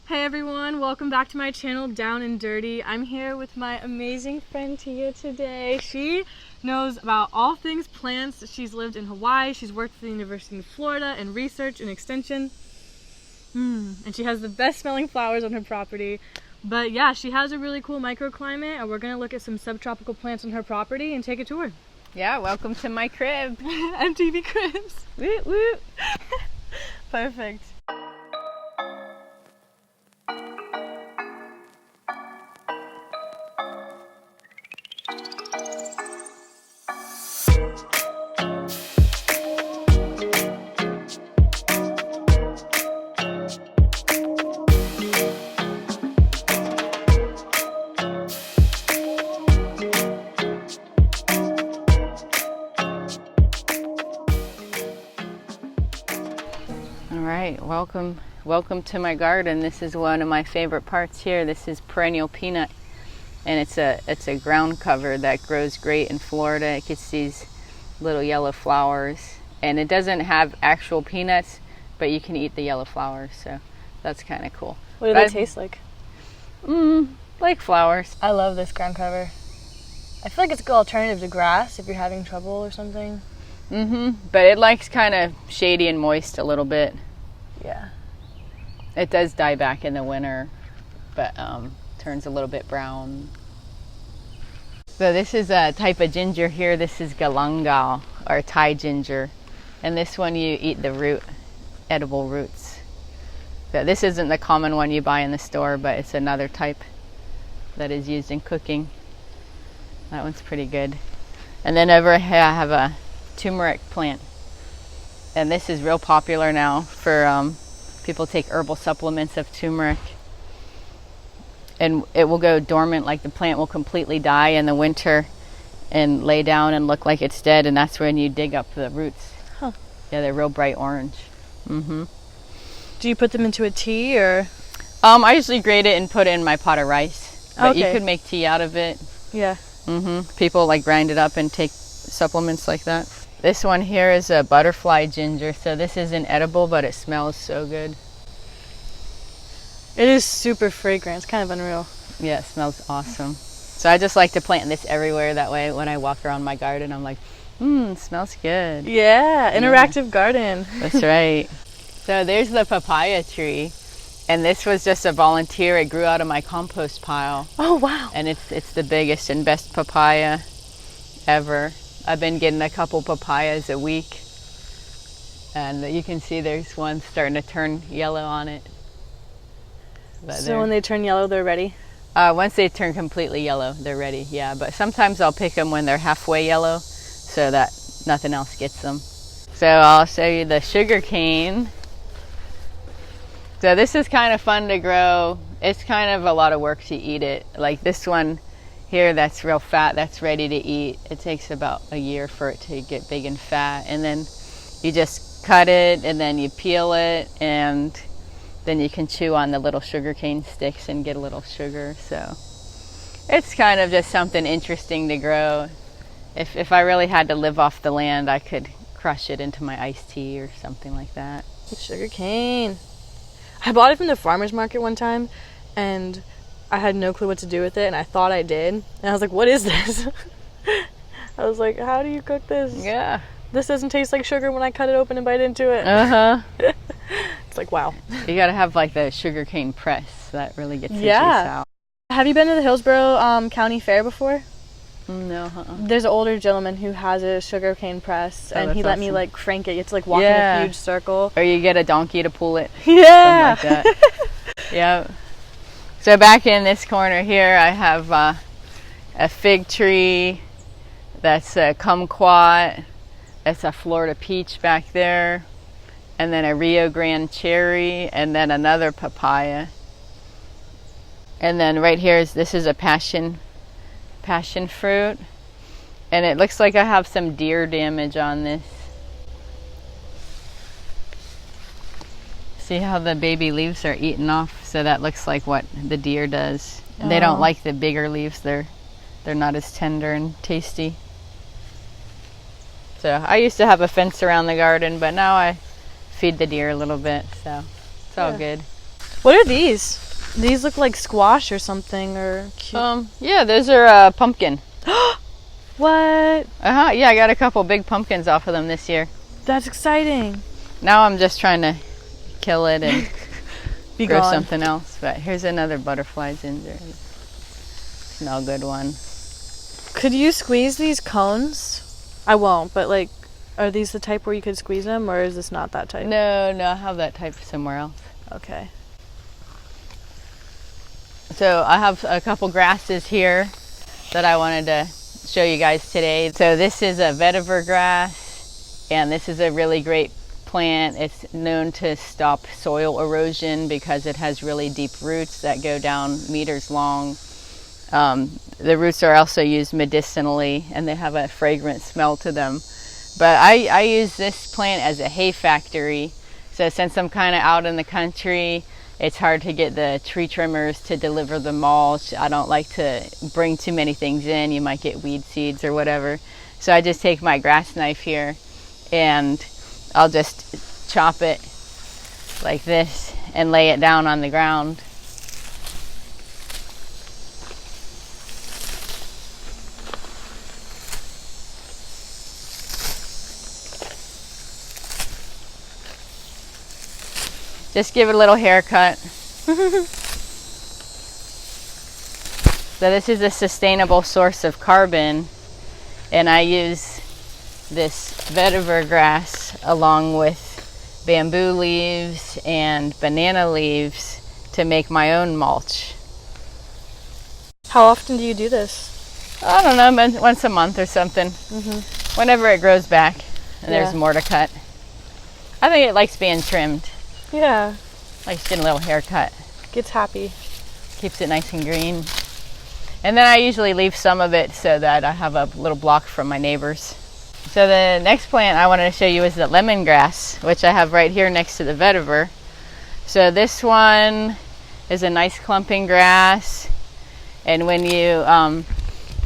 Hey everyone, welcome back to my channel, Down and Dirty. I'm here with my amazing friend Tia today. She knows about all things plants. She's lived in Hawaii, she's worked at the University of Florida in research and extension. And she has the best smelling flowers on her property. But yeah, she has a really cool microclimate, and we're gonna look at some subtropical plants on her property and take a tour. Yeah, welcome to my crib. MTV Cribs. Woot woot. Perfect. Alright, welcome to my garden. This is one of my favorite parts here. This is perennial peanut, and it's a ground cover that grows great in Florida. It gets these little yellow flowers, and it doesn't have actual peanuts, but you can eat the yellow flowers, so that's kind of cool. What do they taste like? Like flowers. I love this ground cover. I feel like it's a good alternative to grass if you're having trouble or something. But it likes kind of shady and moist a little bit. Yeah. It does die back in the winter, but turns a little bit brown. So this is a type of ginger here. This is galangal, or Thai ginger. And this one you eat the root, edible roots. So this isn't the common one you buy in the store, but it's another type that is used in cooking. That one's pretty good. And then over here I have a turmeric plant, and this is real popular now for people take herbal supplements of turmeric, and it will go dormant, like the plant will completely die in the winter and lay down and look like it's dead, and that's when you dig up the roots. Yeah, they're real bright orange. Do you put them into a tea, or? I usually grate it and put it in my pot of rice, but okay. You could make tea out of it. Yeah. People like grind it up and take supplements like that. This one here is a butterfly ginger. So this isn't edible, but it smells so good. It is super fragrant. It's kind of unreal. Yeah, it smells awesome. So I just like to plant this everywhere. That way when I walk around my garden, I'm like, it smells good. Yeah, interactive garden. That's right. So there's the papaya tree. And this was just a volunteer. It grew out of my compost pile. Oh, wow. And it's the biggest and best papaya ever. I've been getting a couple papayas a week, and you can see there's one starting to turn yellow on it. But so when they turn yellow, they're ready? Once they turn completely yellow, they're ready, yeah. But sometimes I'll pick them when they're halfway yellow so that nothing else gets them. So I'll show you the sugar cane. So this is kind of fun to grow. It's kind of a lot of work to eat it. Like this one here, that's real fat, that's ready to eat. It takes about a year for it to get big and fat, and then you just cut it, and then you peel it, and then you can chew on the little sugar cane sticks and get a little sugar. So it's kind of just something interesting to grow. If I really had to live off the land, I could crush it into my iced tea or something like that. Sugar cane. I bought it from the farmer's market one time, and I had no clue what to do with it, and I thought I did. And I was like, what is this? I was like, how do you cook this? Yeah. This doesn't taste like sugar when I cut it open and bite into it. It's like, wow. You gotta have like the sugarcane press. That really gets the juice out. Have you been to the Hillsborough County Fair before? No. There's an older gentleman who has a sugarcane press, and he let me like crank it. You have to like walk in a huge circle. Or you get a donkey to pull it. Yeah. Something like that. Yeah. So back in this corner here, I have a fig tree. That's a kumquat. That's a Florida peach back there. And then a Rio Grande cherry, and then another papaya. And then right here this is a passion fruit. And it looks like I have some deer damage on this. See how the baby leaves are eaten off? So that looks like what the deer does. And they don't like the bigger leaves. They're not as tender and tasty. So I used to have a fence around the garden, but now I feed the deer a little bit, so it's all good. What are these? These look like squash or something, or cute. Yeah, those are pumpkin. What? Yeah, I got a couple big pumpkins off of them this year. That's exciting. Now I'm just trying to kill it and Be grow gone. something else. But here's another butterfly ginger. Smell good one. Could you squeeze these cones? I won't, but like, are these the type where you could squeeze them, or is this not that type? No, I have that type somewhere else. Okay. So I have a couple grasses here that I wanted to show you guys today. So this is a vetiver grass, and this is a really great plant. It's known to stop soil erosion because it has really deep roots that go down meters long. The roots are also used medicinally, and they have a fragrant smell to them. But I use this plant as a hay factory. So since I'm kind of out in the country, it's hard to get the tree trimmers to deliver the mulch. I don't like to bring too many things in. You might get weed seeds or whatever. So I just take my grass knife here and I'll just chop it like this and lay it down on the ground. Just give it a little haircut. So this is a sustainable source of carbon, and I use this vetiver grass along with bamboo leaves and banana leaves to make my own mulch. How often do you do this? I don't know, once a month or something. Whenever it grows back and there's more to cut. I think it likes being trimmed. Yeah. Likes getting a little haircut. Gets happy. Keeps it nice and green. And then I usually leave some of it so that I have a little block from my neighbors. So the next plant I wanted to show you is the lemongrass, which I have right here next to the vetiver. So this one is a nice clumping grass, and when you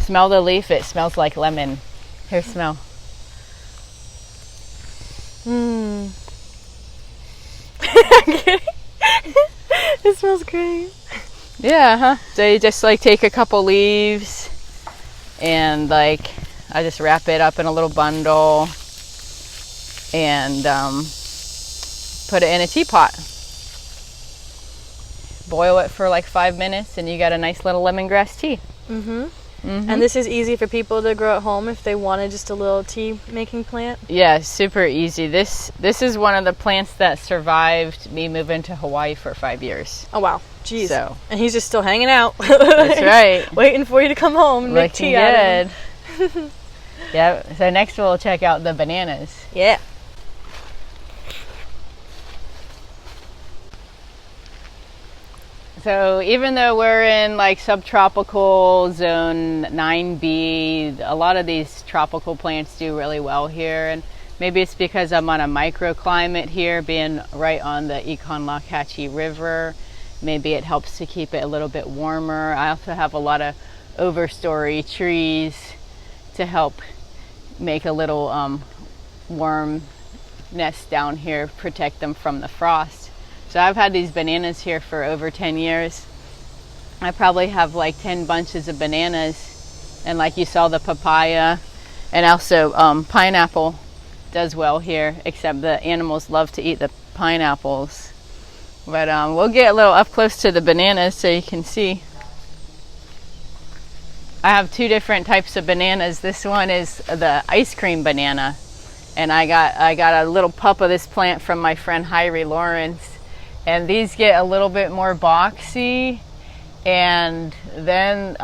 smell the leaf, it smells like lemon. Here, smell. It smells great. Yeah, So you just like take a couple leaves and like I just wrap it up in a little bundle and put it in a teapot. Boil it for like 5 minutes and you got a nice little lemongrass tea. And this is easy for people to grow at home if they wanted just a little tea making plant? Yeah, super easy. This is one of the plants that survived me moving to Hawaii for 5 years. Oh wow, jeez. So. And he's just still hanging out. That's right. Waiting for you to come home and make tea out of him. Yeah, so next we'll check out the bananas. Yeah. So even though we're in like subtropical zone 9B, a lot of these tropical plants do really well here. And maybe it's because I'm on a microclimate here, being right on the Econolatchee River. Maybe it helps to keep it a little bit warmer. I also have a lot of overstory trees to help make a little warm nest down here, protect them from the frost. So I've had these bananas here for over 10 years. I probably have like 10 bunches of bananas, and like you saw, the papaya and also pineapple does well here, except the animals love to eat the pineapples. But we'll get a little up close to the bananas so you can see. I have two different types of bananas. This one is the ice cream banana, and I got a little pup of this plant from my friend Hyrie Lawrence. And these get a little bit more boxy, and then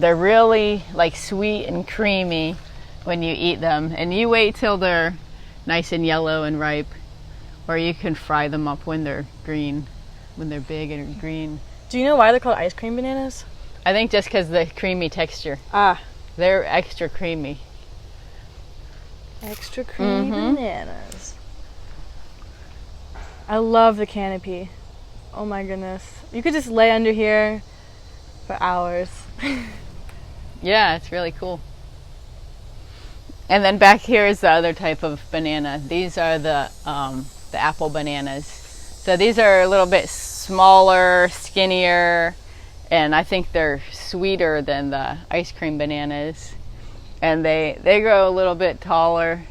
they're really like sweet and creamy when you eat them. And you wait till they're nice and yellow and ripe, or you can fry them up when they're green, when they're big and green. Do you know why they're called ice cream bananas? I think just because the creamy texture. Ah. They're extra creamy. Extra creamy bananas. I love the canopy. Oh my goodness. You could just lay under here for hours. Yeah, it's really cool. And then back here is the other type of banana. These are the apple bananas. So these are a little bit smaller, skinnier, and I think they're sweeter than the ice cream bananas. And they grow a little bit taller,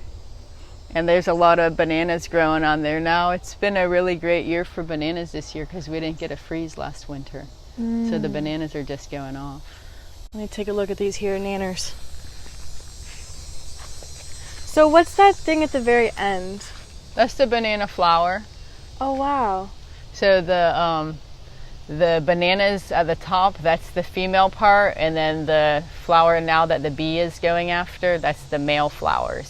and there's a lot of bananas growing on there now. It's been a really great year for bananas this year because we didn't get a freeze last winter. So the bananas are just going off. Let me take a look at these here nanners. So what's that thing at the very end? That's the banana flower. Oh wow. So the bananas at the top, that's the female part, and then the flower now that the bee is going after, that's the male flowers.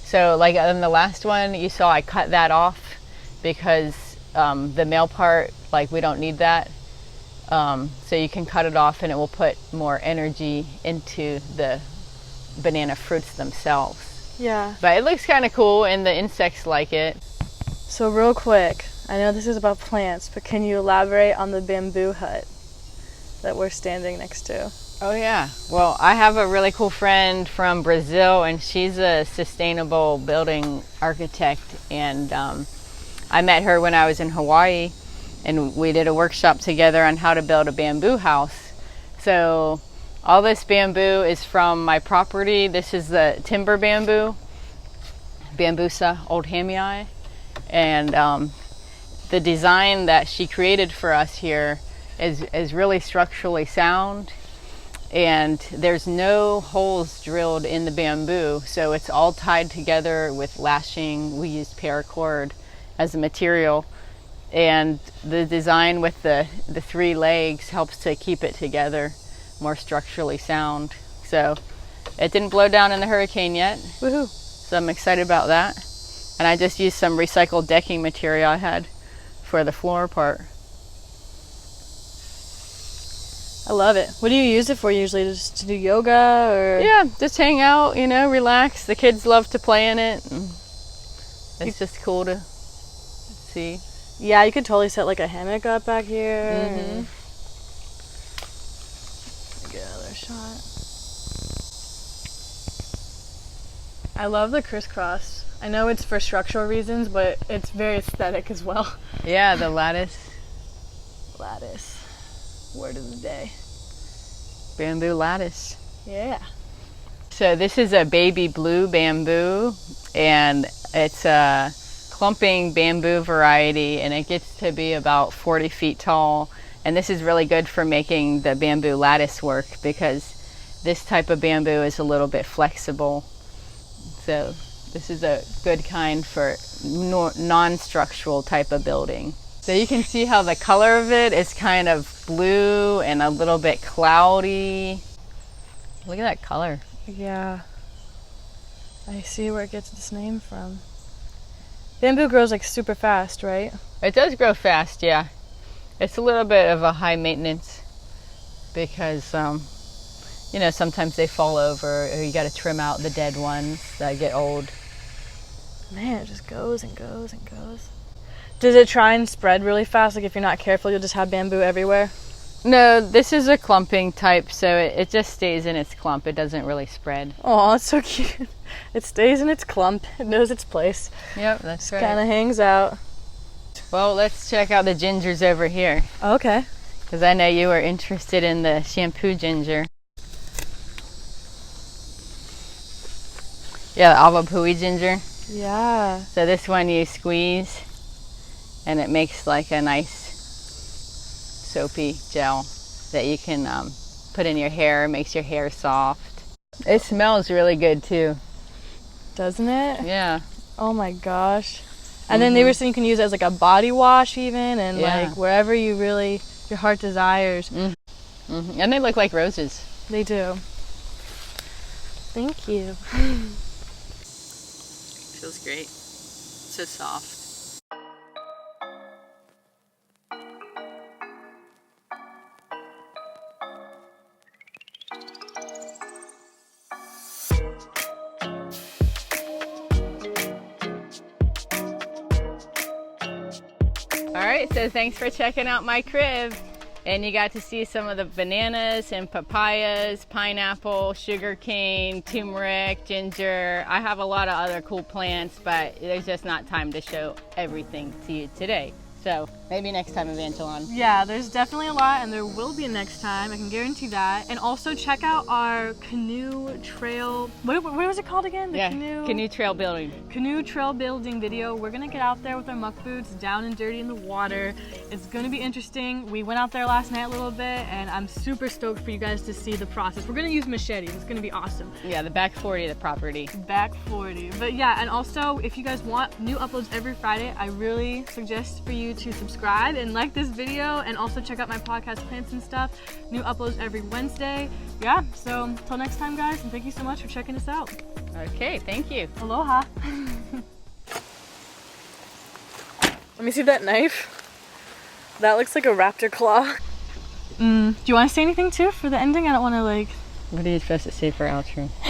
So like in the last one you saw, I cut that off because the male part, like we don't need that. So you can cut it off and it will put more energy into the banana fruits themselves. Yeah. But it looks kind of cool and the insects like it. So real quick, I know this is about plants, but can you elaborate on the bamboo hut that we're standing next to? Oh yeah. Well, I have a really cool friend from Brazil, and she's a sustainable building architect, and I met her when I was in Hawaii, and we did a workshop together on how to build a bamboo house. So all this bamboo is from my property. This is the timber bamboo, Bambusa oldhamii, and the design that she created for us here is really structurally sound, and there's no holes drilled in the bamboo, so it's all tied together with lashing. We used paracord as a material, and the design with the 3 legs helps to keep it together, more structurally sound. So it didn't blow down in the hurricane yet. Woohoo! So I'm excited about that. And I just used some recycled decking material I had for the floor part. I love it. What do you use it for usually? Just to do yoga or? Yeah, just hang out, you know, relax. The kids love to play in it. And it's just cool to see. Yeah, you could totally set like a hammock up back here. Mm-hmm. Get another shot. I love the crisscross. I know it's for structural reasons, but it's very aesthetic as well. Yeah, the lattice. Lattice. Word of the day. Bamboo lattice. Yeah. So this is a baby blue bamboo, and it's a clumping bamboo variety, and it gets to be about 40 feet tall. And this is really good for making the bamboo lattice work because this type of bamboo is a little bit flexible. So this is a good kind for non-structural type of building. So you can see how the color of it is kind of blue and a little bit cloudy. Look at that color. Yeah. I see where it gets its name from. Bamboo grows like super fast, right? It does grow fast, yeah. It's a little bit of a high maintenance because, you know, sometimes they fall over, or you got to trim out the dead ones that get old. Man, it just goes and goes and goes. Does it try and spread really fast? Like if you're not careful, you'll just have bamboo everywhere? No, this is a clumping type, so it just stays in its clump. It doesn't really spread. Oh, it's so cute. It stays in its clump. It knows its place. Yep, that's right. Kind of hangs out. Well, let's check out the gingers over here. Okay. Because I know you were interested in the shampoo ginger. Yeah, the avapui ginger. Yeah. So this one you squeeze, and it makes like a nice soapy gel that you can put in your hair. It makes your hair soft. It smells really good too. Doesn't it? Yeah. Oh my gosh. And then they were saying you can use it as like a body wash even, and like wherever you really, your heart desires. And they look like roses. They do. Thank you. Feels great. So soft. Alright, so thanks for checking out my crib. And you got to see some of the bananas and papayas, pineapple, sugar cane, turmeric, ginger. I have a lot of other cool plants, but there's just not time to show everything to you today. So Maybe next time, Evangeline. Yeah, there's definitely a lot, and there will be a next time. I can guarantee that. And also check out our canoe trail. What was it called again? The canoe trail building. Canoe trail building video. We're gonna get out there with our muck boots, down and dirty in the water. It's gonna be interesting. We went out there last night a little bit, and I'm super stoked for you guys to see the process. We're gonna use machetes. It's gonna be awesome. Yeah, the back 40 of the property. Back 40. But yeah, and also if you guys want new uploads every Friday, I really suggest for you to subscribe and like this video, and also check out my podcast Plants and Stuff. New uploads every Wednesday. Yeah, so until next time, guys, and thank you so much for checking us out. Okay, thank you. Aloha. Let me see that knife. That looks like a raptor claw. Do you want to say anything too for the ending? I don't want to like... What are you supposed to say for outro?